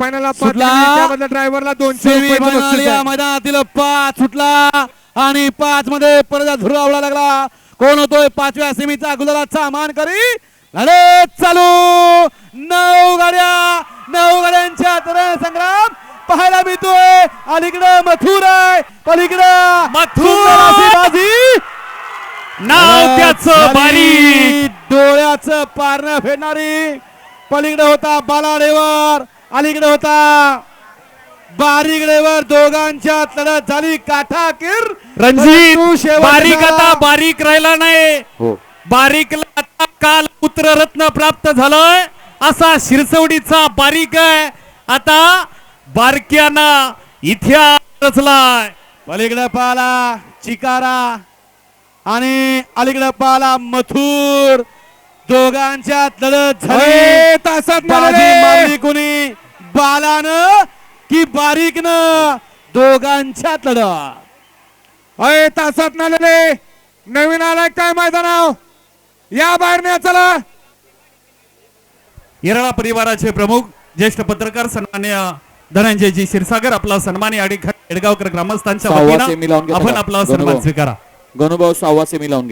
फायनलला सुटला. त्यामध्ये ड्रायव्हरला 200 रुपये मैदानातील 5 सुटला आणि 5 मध्ये परत धुरावला लागला. कोण होतोय 5व्या सेमीचा गुलालाचा मानकरी. लढत चालू. 9 गाड्यांच्या तरण संग्राम पाहायला मिळतोय. अलीकडे मथुर आहे, पलीकडे बाजी. नाव त्याचं बारीक, डोळ्याचं पारणं फेडणारी. पलीकडे होता बालाडेवर, अलीकडे होता बारीकडेवर. दोघांच्या लढत झाली काठाकीर. रणजित बारीक आता बारीक राहिला नाही. हो. बारीकला आता काल पुत्ररत्न प्राप्त झालंय असा शिरसवडीचा बारीक आहे. आता बारक्याना इतिहास रचलाय. पलीकडे पाला चिकारा आणि अलीकडे पाला मथुर. दोघांच्या लढत झाली. तासात बाजी मारली कोणी, बालानं की बारीकनं? दोघांच्यात लढत. तासात नालेले नवीन आलाय काय मैदानाव या बाहेर न्या चला. येरळा परिवाराचे प्रमुख ज्येष्ठ पत्रकार सन्मान्य धनंजयजी क्षीरसागर आपला सन्मानी आडी येडगावकर ग्रामस्थांच्या वतीने आपण आपला सन्मान स्वीकारा. गणुभाऊ 6 सेमी लावून